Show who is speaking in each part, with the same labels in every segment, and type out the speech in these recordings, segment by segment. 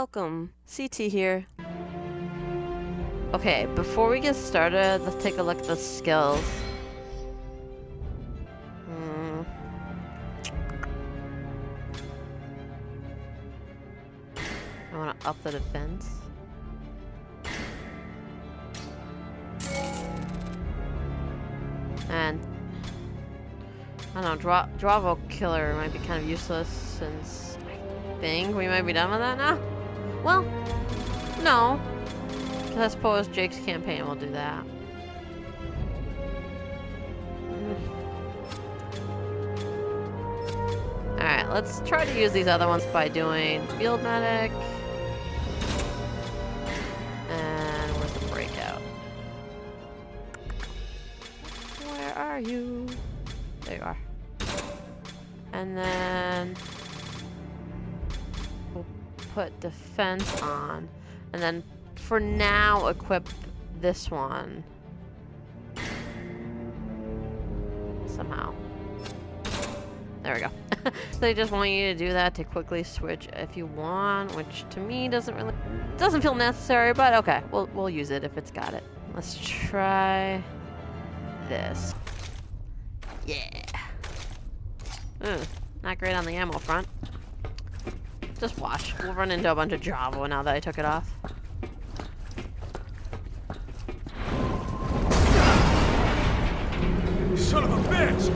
Speaker 1: welcome. CT here. Okay, before we get started, let's take a look at the skills. I want to up the defense. And I don't know, Dravo Killer might be kind of useless since I think we might be done with that now. Well, no. Because I suppose Jake's campaign will do that. Alright, let's try to use these other ones by doing Field Medic. And where's the breakout? Where are you? There you are. And then we'll put defense on. And then for now, equip this one. Somehow. There we go. So they just want you to do that to quickly switch if you want, which to me doesn't feel necessary, but okay, we'll use it if it's got it. Let's try this. Yeah. Not great on the ammo front. Just watch. We'll run into a bunch of Java now that I took it off.
Speaker 2: Son of a bitch!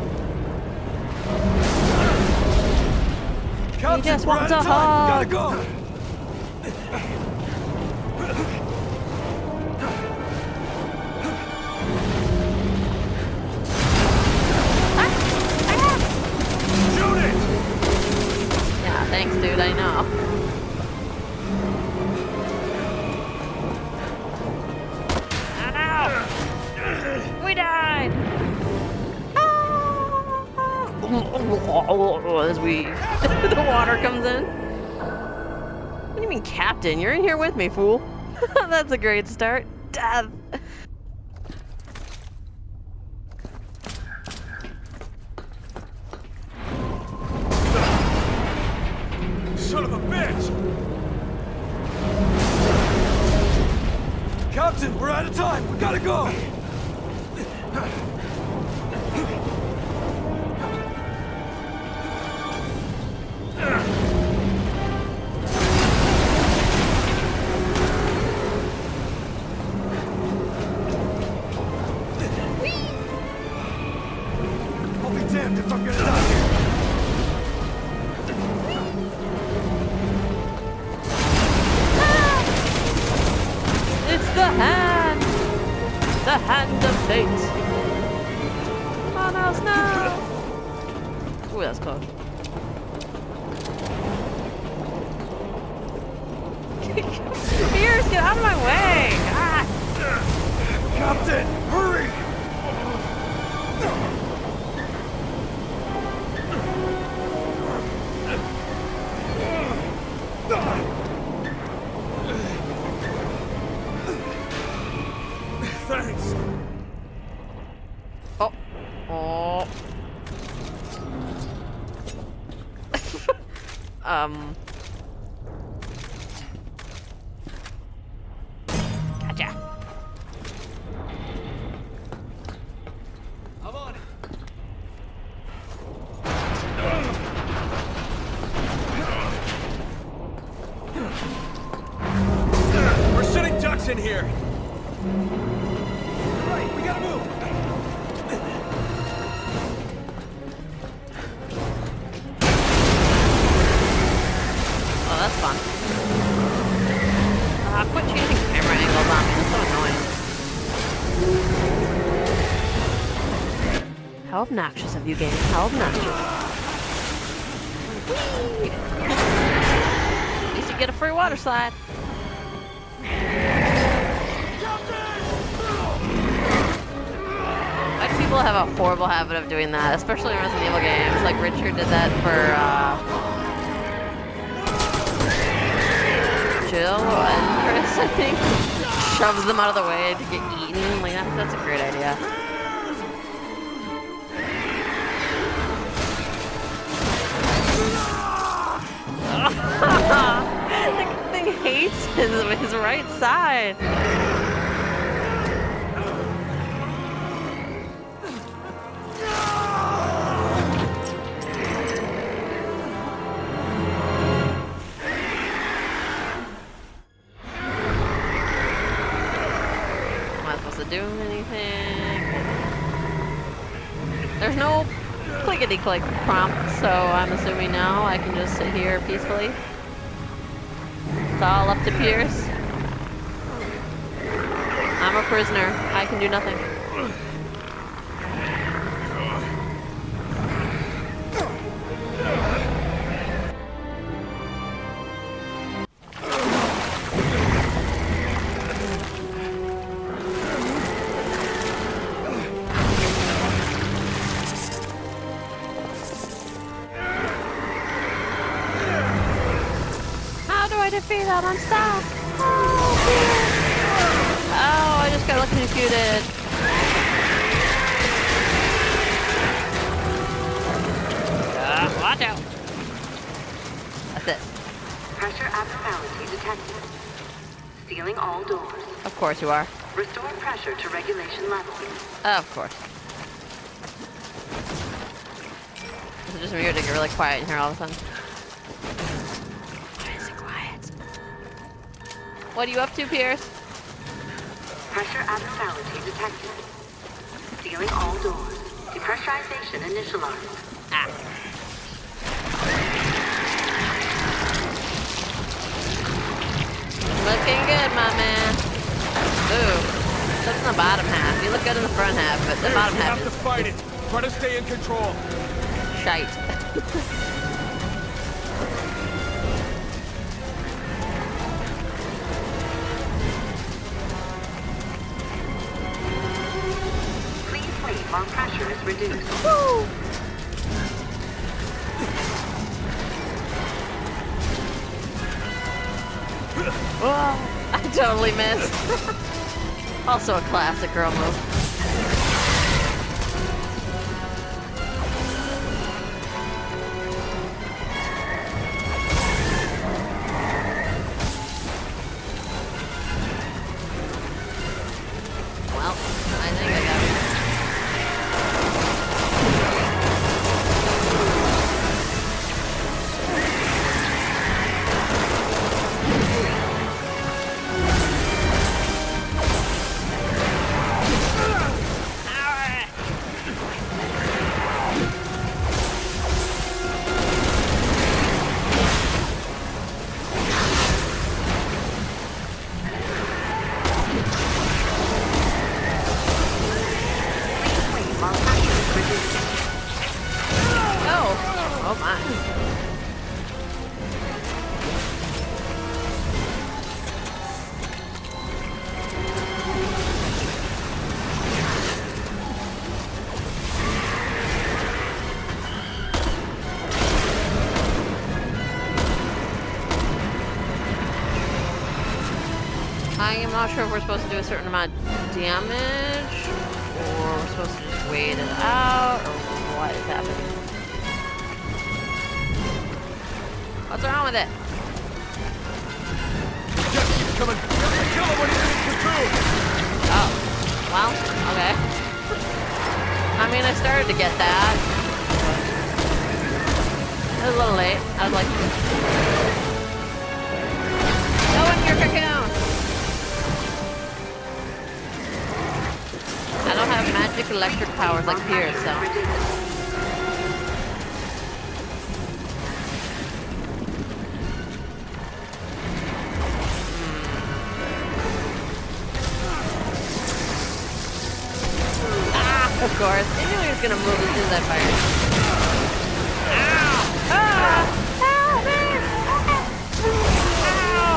Speaker 1: He just wants a hug!
Speaker 2: Gotta go! Shoot it!
Speaker 1: Yeah, thanks dude, I know. Oh no! We died! As the water comes in. What do you mean, Captain? You're in here with me, fool. That's a great start. Death.
Speaker 2: Son of a bitch! Captain, we're out of time. We gotta go. I'll be damned if I'm gonna die here.
Speaker 1: It's the hand! The hand of fate! Oh no, no! Ooh, that's close. Pierce, get out of my way! Ah!
Speaker 2: Captain, hurry! Thanks.
Speaker 1: Oh. Oh. Gotcha.
Speaker 2: I'm on it. We're shooting ducks in here. Right, we gotta move.
Speaker 1: Oh, that's fun. Quit changing camera angles on me. That's so annoying. How obnoxious of you, game. How obnoxious. Whee! At least you get a free water slide. Like, people have a horrible habit of doing that, especially in Resident Evil games. Like, Richard did that for, Jill and Chris, I think. Shoves them out of the way to get eaten. Like, that's a great idea. The thing hates his right side. Am I supposed to do anything? There's no clickety-click prompt, so I'm assuming now I can just sit here peacefully. It's all up to Pierce. I'm a prisoner. I can do nothing. How do I defeat that? I'm stuck. Oh, dear. Oh, I just got electrocuted. Watch out. That's it.
Speaker 3: Pressure abnormality detected. Sealing all doors.
Speaker 1: Of course you are.
Speaker 3: Restore pressure to regulation level.
Speaker 1: Of course. It's just weird to get really quiet in here all of a sudden. Why is it quiet? What are you up to, Pierce?
Speaker 3: Pressure abnormality detected. Sealing all doors. Depressurization initialized.
Speaker 1: Ah. Looking good, my man. Ooh. Just in the bottom half. You look good in the front half, but the bottom
Speaker 2: You
Speaker 1: half
Speaker 2: have to
Speaker 1: is
Speaker 2: fight it. Try to stay in control.
Speaker 1: shite.
Speaker 3: Please wait while pressure is reduced.
Speaker 1: Woo! Oh, I totally missed. Also a classic girl move. Well, I think I got it.
Speaker 3: Please wait while pressure is reduced.
Speaker 1: Oh, oh my. I am not sure if we're supposed to do a certain amount of damage, or we're supposed to just wait it out, or what is happening. What's wrong with it?
Speaker 2: Jeff keeps coming. Kill him when he's in platoon.
Speaker 1: Oh, well, okay. I mean, I started to get that. It was a little late. I was like, go in your cocoon. I don't have magic electric powers like Pierce, so. Ah, of course. I knew he was gonna move as soon as I fired. Ow! Ah! Help me! Ow!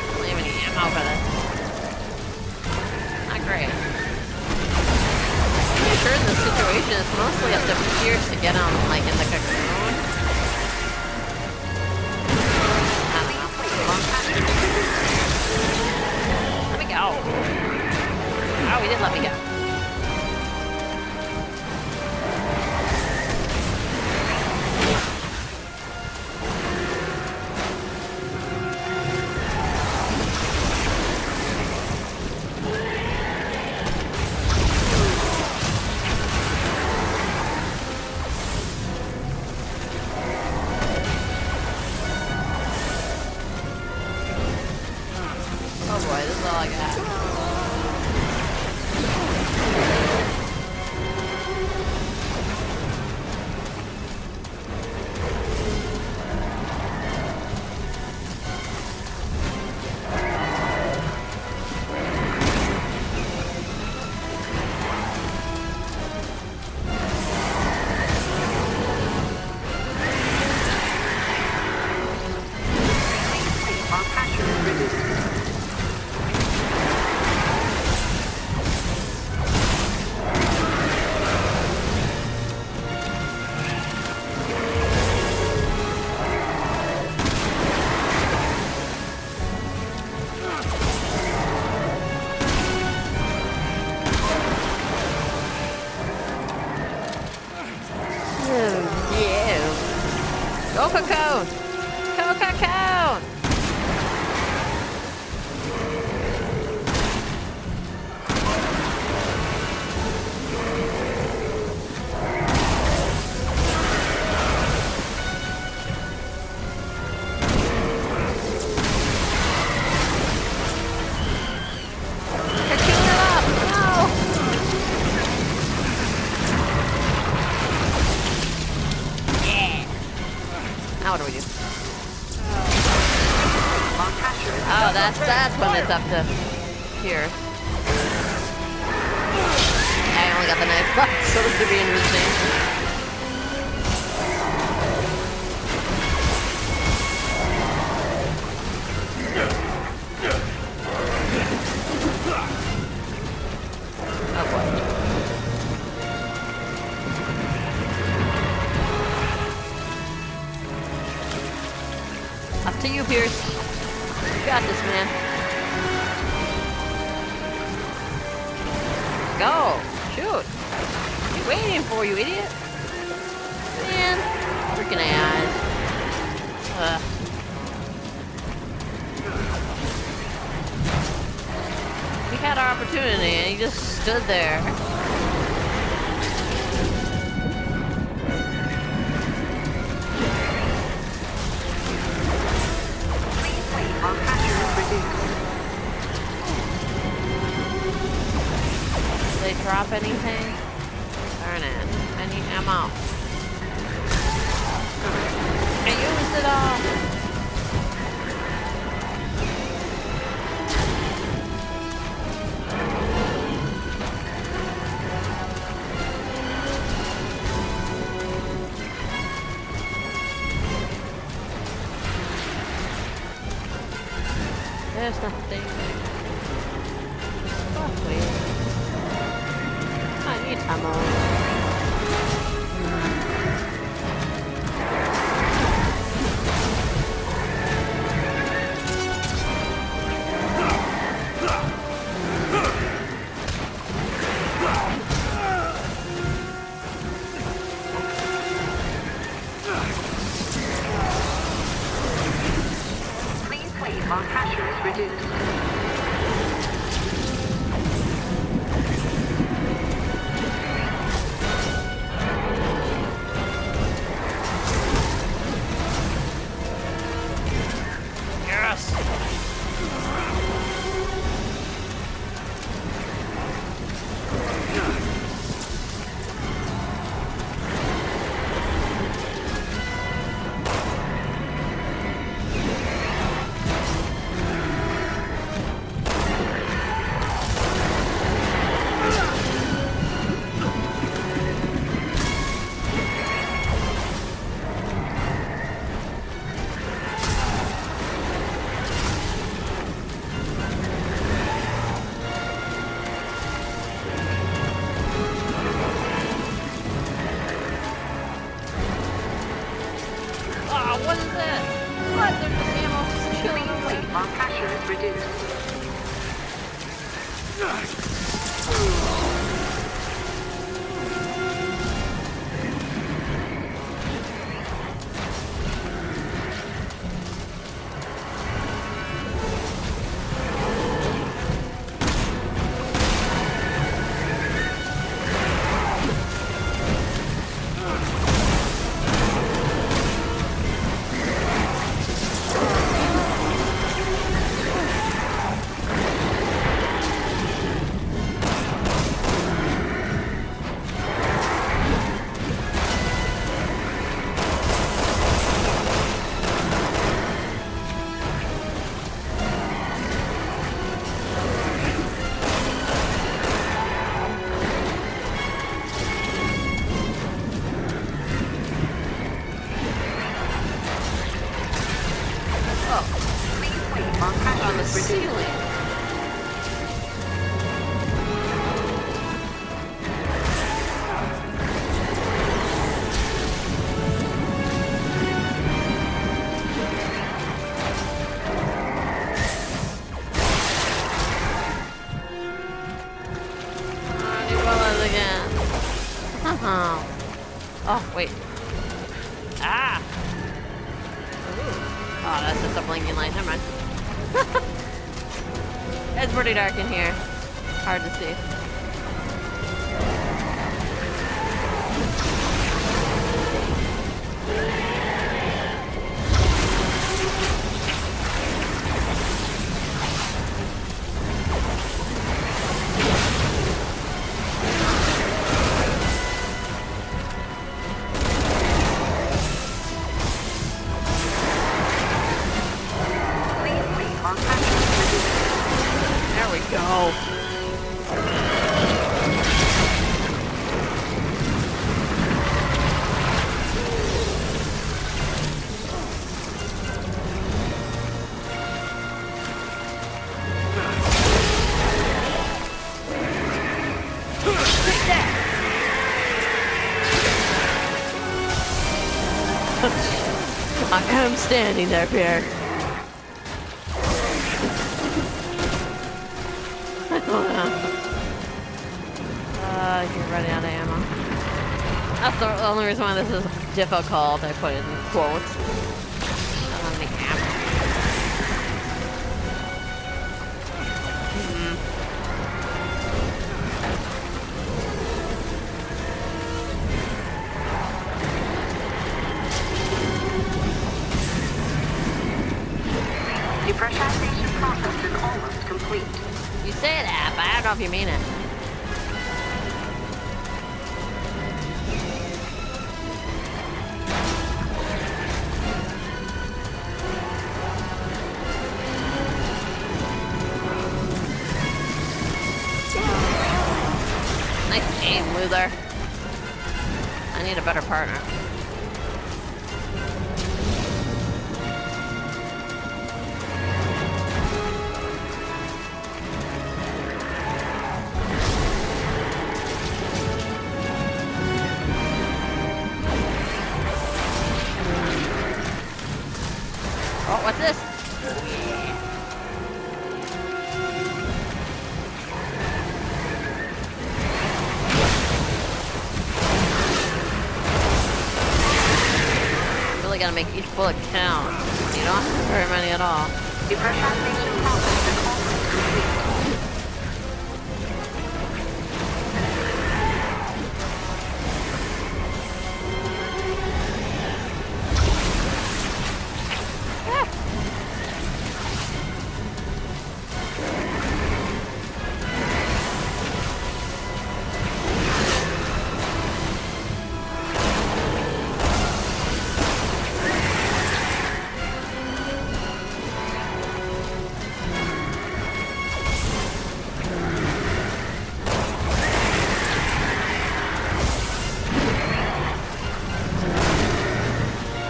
Speaker 1: I don't have any ammo. Go Cocoon! Go Cocoon! Cocoon it up! No! Yeah! Now what do we do? Oh, that's when it's up to here. I only got the knife left, so this could be interesting. Oh boy. Up to you, Pierce. You got this, man. Go! Shoot! What are you waiting for, you idiot? Man, freaking eyes. Ugh. We had our opportunity and he just stood there.
Speaker 3: While pressure is reduced.
Speaker 1: Did they drop anything? Darn it. I need ammo. I used it all. There's nothing. Oh, wait. I need ammo.
Speaker 3: Please wait while pressure is reduced.
Speaker 1: Yes! Oh, what is that? What? There's the ammo chilling
Speaker 3: Please
Speaker 1: away.
Speaker 3: wait while pressure is reduced. Please wait while pressure
Speaker 1: On the
Speaker 3: is reduced.
Speaker 1: ceiling. Again. Oh, wait. Ah! Oh, that's just a blinking light. Never mind. It's pretty dark in here. Hard to see.
Speaker 3: Please leave on factory position.
Speaker 1: There we go. I am standing there, Pierre. You're running out of ammo. That's the only reason why this is difficult. I put it in quotes. I don't have any ammo.
Speaker 3: Depressurization process is almost complete.
Speaker 1: You say that, but I don't know if you mean it. Nice aim, loser. I need a better partner. Oh, what's this? Really gotta make each bullet count. You don't have very many at all.
Speaker 3: Depressurization process is almost complete.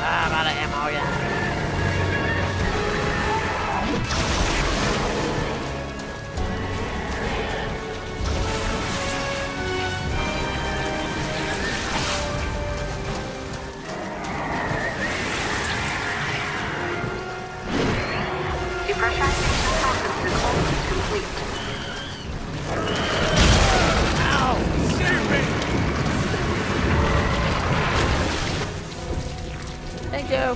Speaker 1: I'm out of ammo again.
Speaker 3: Depressurization process is almost complete.
Speaker 2: Save me!
Speaker 1: Thank you.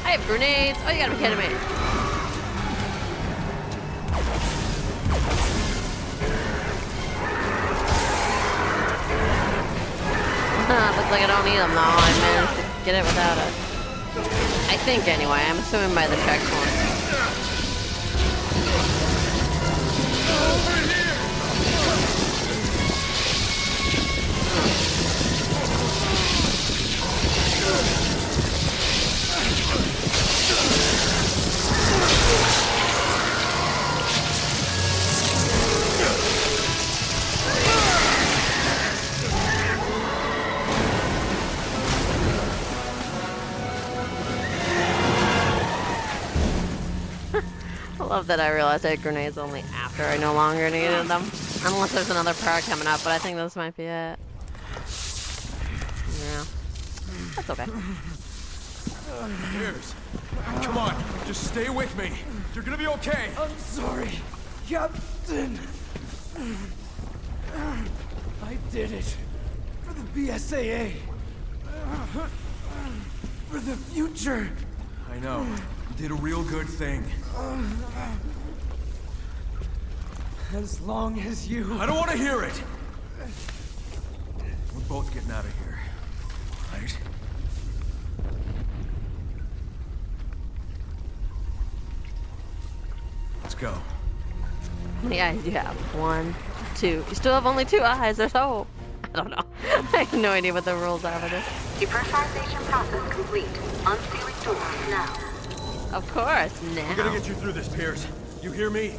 Speaker 1: I have grenades. Oh, you gotta be kidding me. Looks like I don't need them though. I managed to get it without it. I think anyway. I'm assuming by the checkpoint. I love that I realized I had grenades only after I no longer needed them. Unless there's another part coming up, but I think this might be it. Yeah. That's okay.
Speaker 2: Piers, come on, just stay with me. You're gonna be okay.
Speaker 4: I'm sorry, Captain.
Speaker 2: I did it. For the BSAA. For the future. I know. You did a real good thing. As long as you... I don't want to hear it! We're both getting out of here. Right? Let's go.
Speaker 1: How many eyes do you have? 1, 2. You still have only 2 eyes. There's hope. I don't know. I have no idea what the rules are for this.
Speaker 3: Depressurization process complete. Unsealing doors now.
Speaker 1: Of course, now.
Speaker 2: We're gonna get you through this, Pierce. You hear me?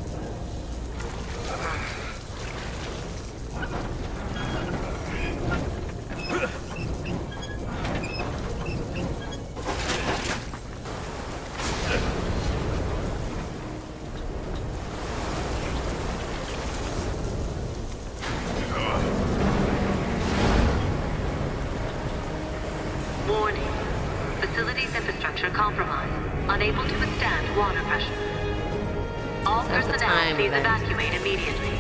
Speaker 3: Warning. Facility's infrastructure compromised. Unable to withstand water pressure. All
Speaker 1: Sounds the
Speaker 3: personnel
Speaker 1: time
Speaker 3: please
Speaker 1: event.
Speaker 3: evacuate immediately.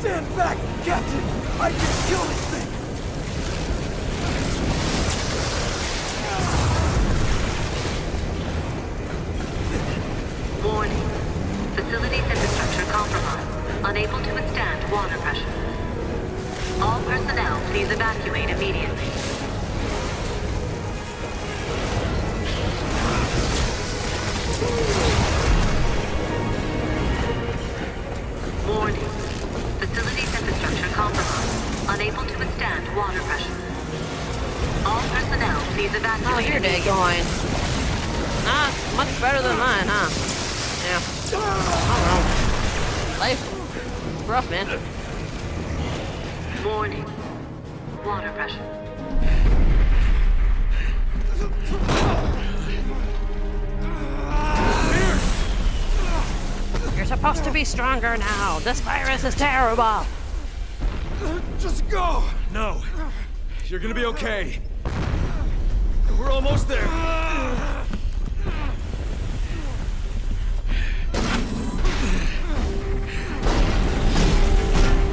Speaker 2: Stand back, Captain! I can kill this thing!
Speaker 3: Warning. Facility's infrastructure compromised. Unable to withstand water pressure. All personnel please evacuate immediately. Warning. Facility's infrastructure compromised. Unable to withstand water pressure. All personnel please evacuate
Speaker 1: How's your day
Speaker 3: immediately.
Speaker 1: going? Not much better than mine, huh? Yeah. I don't know. Life is rough, man.
Speaker 3: Warning. Water pressure.
Speaker 1: You're supposed to be stronger now. This virus is terrible.
Speaker 2: Just go! No. You're gonna be okay. We're almost there.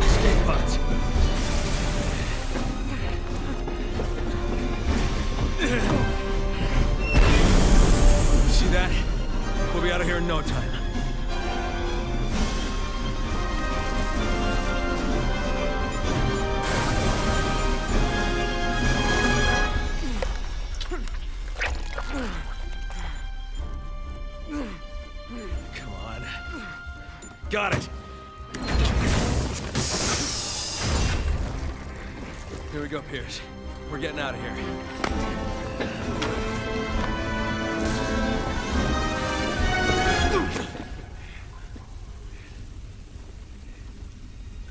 Speaker 2: Escape pods. See that? We'll be out of here in no time. Come on. Got it. Here we go, Pierce. We're getting out of here.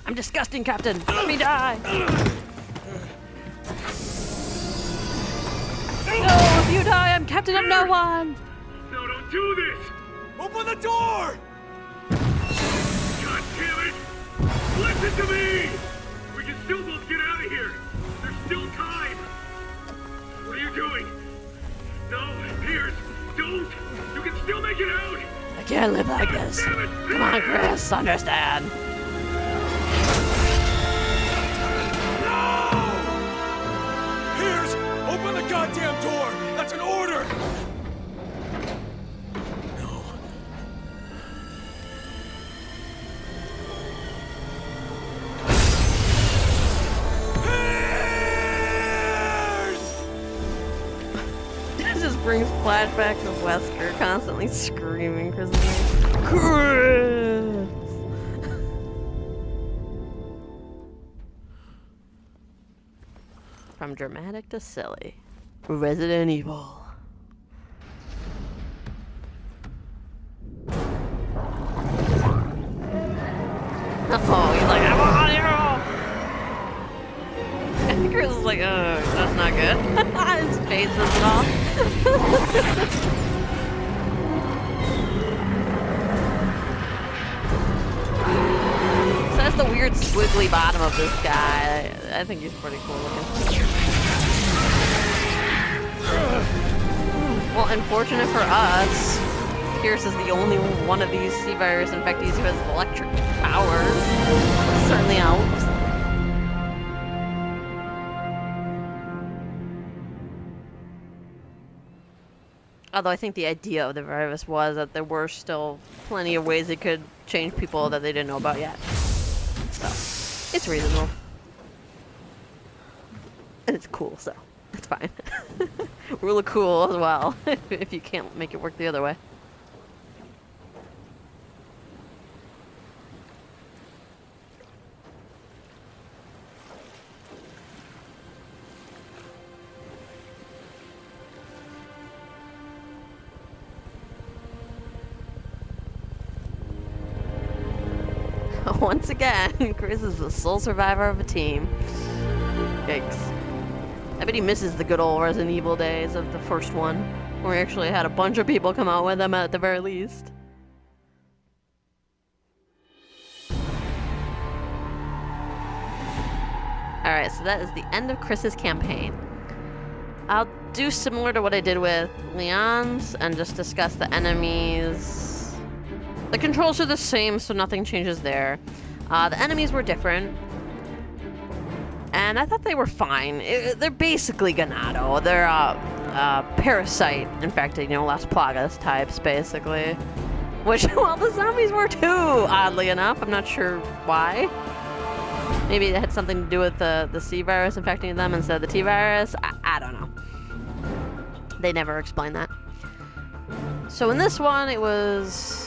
Speaker 1: I'm disgusting, Captain. Let me die. No, if you die, I'm captain of no one.
Speaker 4: No, don't do this!
Speaker 2: Open the door!
Speaker 4: God damn it! Listen to me! We can still both get out of here! There's still time! What are you doing? No, Pierce, don't! You can still make it out!
Speaker 1: I can't live like
Speaker 4: God
Speaker 1: this.
Speaker 4: damn it!
Speaker 1: Come on, Chris. Understand.
Speaker 2: No! Pierce, open the goddamn door! That's an order! No. Pierce!
Speaker 1: This just brings flashbacks of Wesker constantly screaming Chris's name. Chris! From dramatic to silly. Resident Evil. Oh, he's like, I'm on you! And Chris is like, oh, that's not good. His face says it all. So that's the weird squiggly bottom of this guy. I think he's pretty cool looking. Well, unfortunate for us, Pierce is the only one of these C-virus infectees who has electric powers. Certainly helps. Although I think the idea of the virus was that there were still plenty of ways it could change people that they didn't know about yet. So, it's reasonable. And it's cool, so it's fine. Really cool as well, if you can't make it work the other way. Once again, Chris is the sole survivor of a team. Yikes. I bet he misses the good old Resident Evil days of the first one, where he actually had a bunch of people come out with him at the very least. Alright, so that is the end of Chris's campaign. I'll do similar to what I did with Leon's and just discuss the enemies. The controls are the same, so nothing changes there. The enemies were different. And I thought they were fine. They're basically Ganado. They're parasite infected, you know, Las Plagas types, basically. Which, well, the zombies were too, oddly enough. I'm not sure why. Maybe it had something to do with the C-virus infecting them instead of the T-virus. I don't know. They never explained that. So in this one, it was...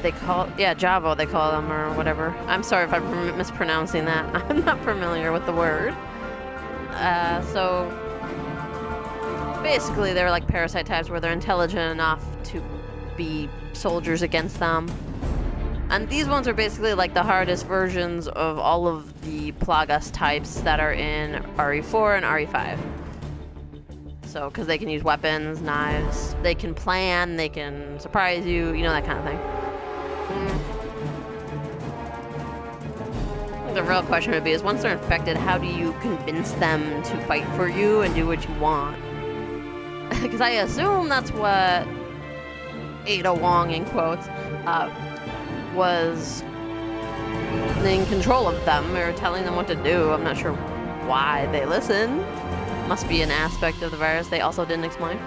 Speaker 1: They call, yeah, Javo they call them, or whatever. I'm sorry if I'm mispronouncing that. I'm not familiar with the word. So basically they're like parasite types where they're intelligent enough to be soldiers against them. And these ones are basically like the hardest versions of all of the Plagas types that are in RE4 and RE5. So, because they can use weapons, knives, they can plan, they can surprise you, you know, that kind of thing. The real question would be is once they're infected, how do you convince them to fight for you and do what you want? Because I assume that's what Ada Wong, in quotes, was in control of them or telling them what to do. I'm not sure why they listen. Must be an aspect of the virus they also didn't explain.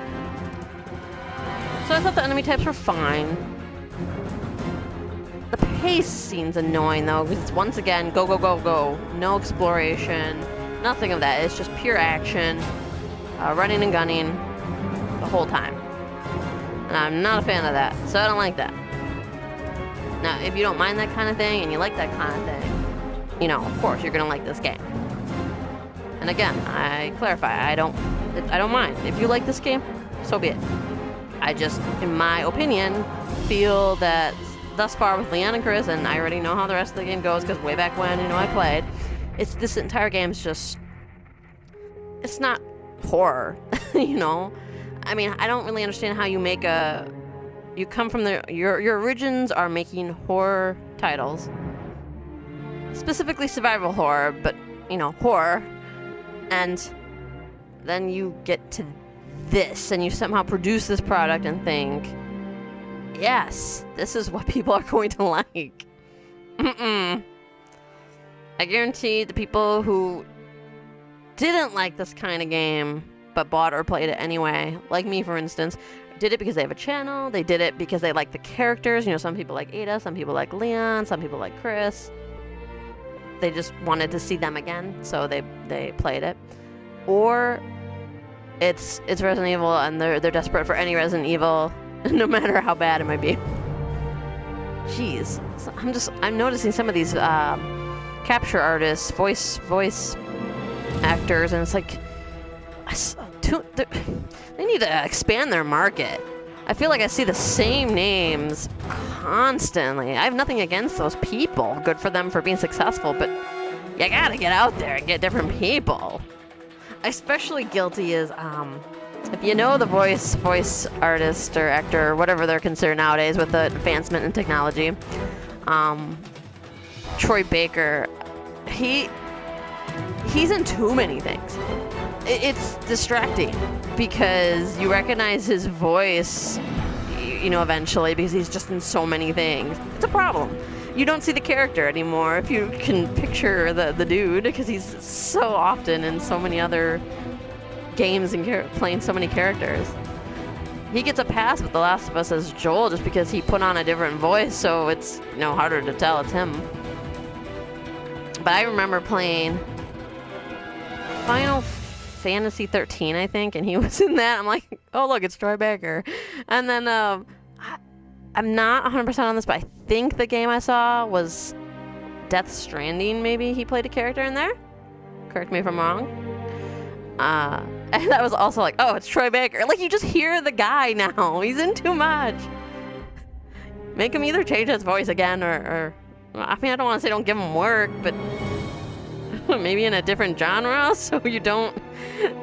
Speaker 1: So I thought the enemy types were fine. The pace seems annoying though, because it's once again go, go, go, go. No exploration, nothing of that. It's just pure action, running and gunning the whole time. And I'm not a fan of that, so I don't like that. Now, if you don't mind that kind of thing and you like that kind of thing, you know, of course you're gonna like this game. And again, I clarify, I don't mind. If you like this game, so be it. I just, in my opinion, feel that thus far with Leon and Chris, and I already know how the rest of the game goes because way back when, you know, I played, this entire game's just, it's not horror, you know? I mean, I don't really understand how you make you come from your origins are making horror titles. Specifically survival horror, but, you know, horror. And then you get to this, and you somehow produce this product and think, yes, this is what people are going to like. I guarantee the people who didn't like this kind of game, but bought or played it anyway, like me for instance, did it because they have a channel, they did it because they like the characters, you know, some people like Ada, some people like Leon, some people like Chris. They just wanted to see them again, so they played it. Or it's Resident Evil and they're desperate for any Resident Evil, no matter how bad it might be. Jeez, so I'm noticing some of these capture artists, voice actors, and it's like they need to expand their market. I feel like I see the same names constantly. I have nothing against those people. Good for them for being successful, but you gotta get out there and get different people. Especially guilty is, if you know the voice artist or actor or whatever they're considered nowadays with the advancement in technology, Troy Baker, he's in too many things. It's distracting because you recognize his voice, you know, eventually, because he's just in so many things. It's a problem. You don't see the character anymore if you can picture the dude, because he's so often in so many other games and playing so many characters. He gets a pass with The Last of Us as Joel just because he put on a different voice, so it's, you know, harder to tell it's him. But I remember playing Final Fantasy 13, I think, and he was in that. I'm like, oh look, it's Troy Baker. And then I'm not 100% on this, but I think the game I saw was Death Stranding. Maybe he played a character in there. Correct me if I'm wrong. And I was also like, oh, it's Troy Baker. Like, you just hear the guy now. He's in too much. Make him either change his voice again or I mean, I don't want to say don't give him work, but maybe in a different genre so you don't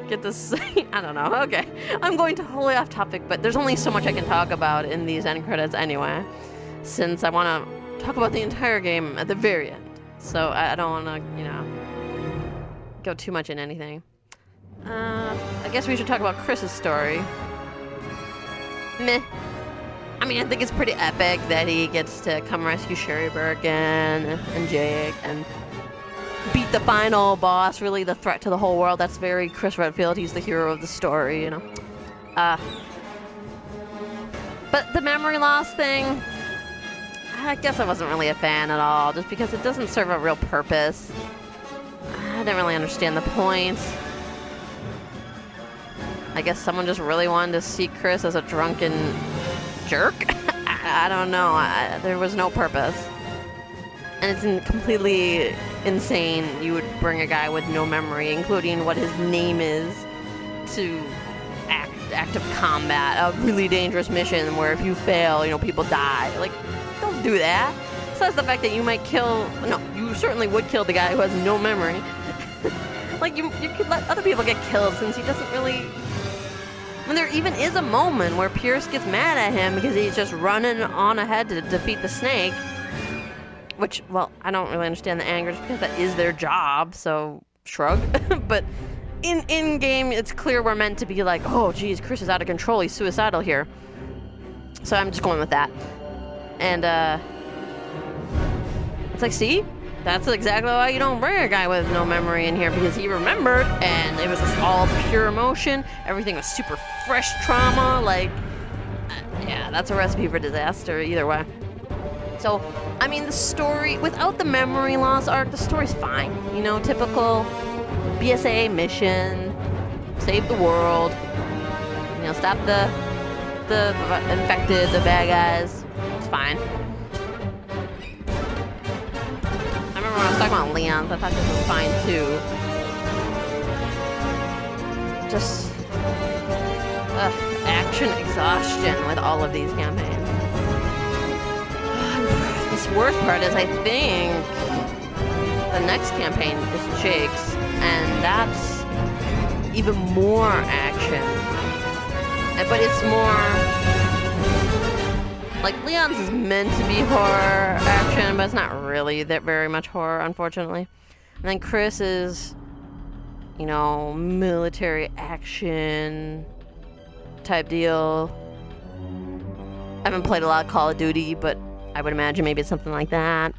Speaker 1: get this. I don't know. Okay. I'm going totally off topic, but there's only so much I can talk about in these end credits anyway, since I want to talk about the entire game at the very end. So I don't want to, you know, go too much in anything. I guess we should talk about Chris's story. Meh. I mean, I think it's pretty epic that he gets to come rescue Sherry Birkin and Jake and beat the final boss, really the threat to the whole world. That's very Chris Redfield. He's the hero of the story, you know. But the memory loss thing, I guess I wasn't really a fan at all, just because it doesn't serve a real purpose. I didn't really understand the point. I guess someone just really wanted to see Chris as a drunken jerk? I don't know. There was no purpose. And it's completely insane you would bring a guy with no memory, including what his name is, to active combat, a really dangerous mission where if you fail, you know, people die. Like, don't do that. Besides the fact that you might kill... No, you certainly would kill the guy who has no memory. Like, you could let other people get killed since he doesn't really... I mean, there even is a moment where Pierce gets mad at him because he's just running on ahead to defeat the snake. Which, well, I don't really understand the anger just because that is their job, so shrug. But in game, it's clear we're meant to be like, oh, geez, Chris is out of control. He's suicidal here. So I'm just going with that. And, it's like, see? That's exactly why you don't bring a guy with no memory in here, because he remembered, and it was just all pure emotion. Everything was super fresh trauma. Like, yeah, that's a recipe for disaster either way. So, I mean, the story, without the memory loss arc, the story's fine. You know, typical BSAA mission, save the world, you know, stop the infected, the bad guys. It's fine. When I was talking about Leon's, I thought this was fine too. Just action exhaustion with all of these campaigns. This worst part is I think the next campaign is Jake's, and that's even more action. But it's more... Like, Leon's is meant to be horror action, but it's not really that very much horror, unfortunately. And then Chris is, you know, military action type deal. I haven't played a lot of Call of Duty, but I would imagine maybe it's something like that.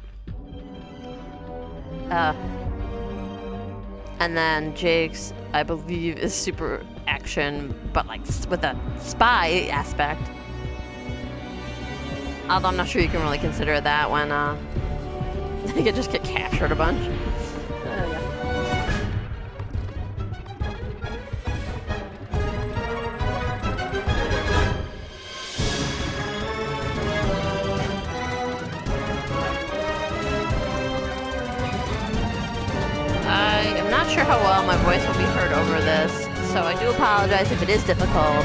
Speaker 1: And then Jake's, I believe, is super action, but like with a spy aspect. Although I'm not sure you can really consider that when you could just get captured a bunch. Yeah. I am not sure how well my voice will be heard over this, so I do apologize if it is difficult.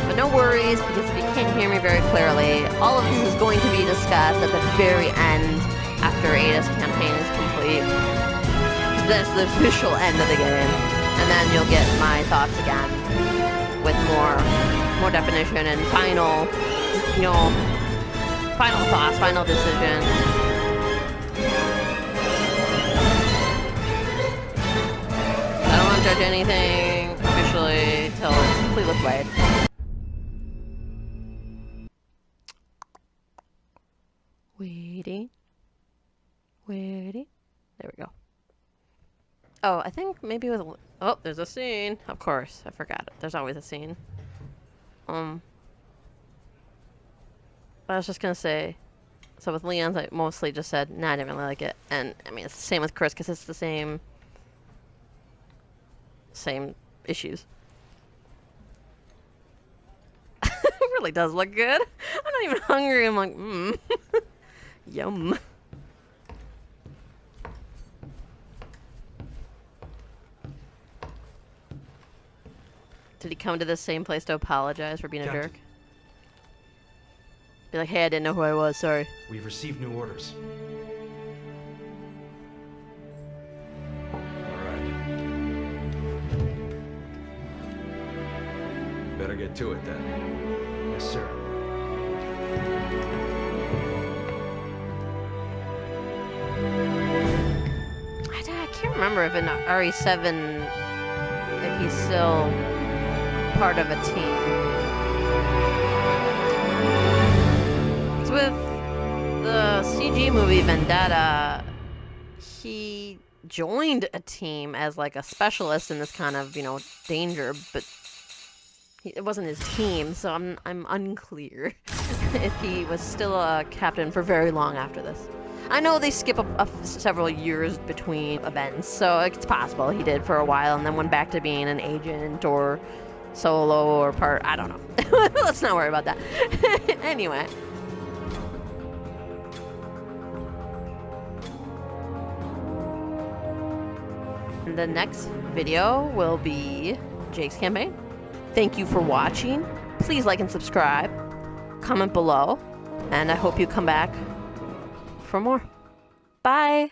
Speaker 1: But no worries, because if you can't hear me very clearly, all of this is going to be discussed at the very end, after Ada's campaign is complete. That's the official end of the game, and then you'll get my thoughts again, with more definition and final, you know, final thoughts, final decision. I don't want to judge anything officially till it's completely played. Waiting. Waiting. There we go. Oh, I think maybe with... Oh, there's a scene. Of course. I forgot it. There's always a scene. I was just gonna say... So with Leon's, I mostly just said, nah, I didn't really like it. And, I mean, it's the same with Chris, because it's the same issues. It really does look good. I'm not even hungry. I'm like, Yum. Did he come to the same place to apologize for being a jerk? Be like, hey, I didn't know who I was, sorry.
Speaker 5: We've received new orders.
Speaker 2: Alright. Better get to it then.
Speaker 5: Yes, sir.
Speaker 1: I can't remember if in RE7, if he's still part of a team. With the CG movie Vendetta, he joined a team as like a specialist in this kind of, you know, danger, but it wasn't his team, so I'm unclear if he was still a captain for very long after this. I know they skip several years between events, so it's possible he did for a while and then went back to being an agent or solo or part. I don't know. Let's not worry about that. Anyway. The next video will be Jake's campaign. Thank you for watching. Please like and subscribe. Comment below. And I hope you come back for more. Bye!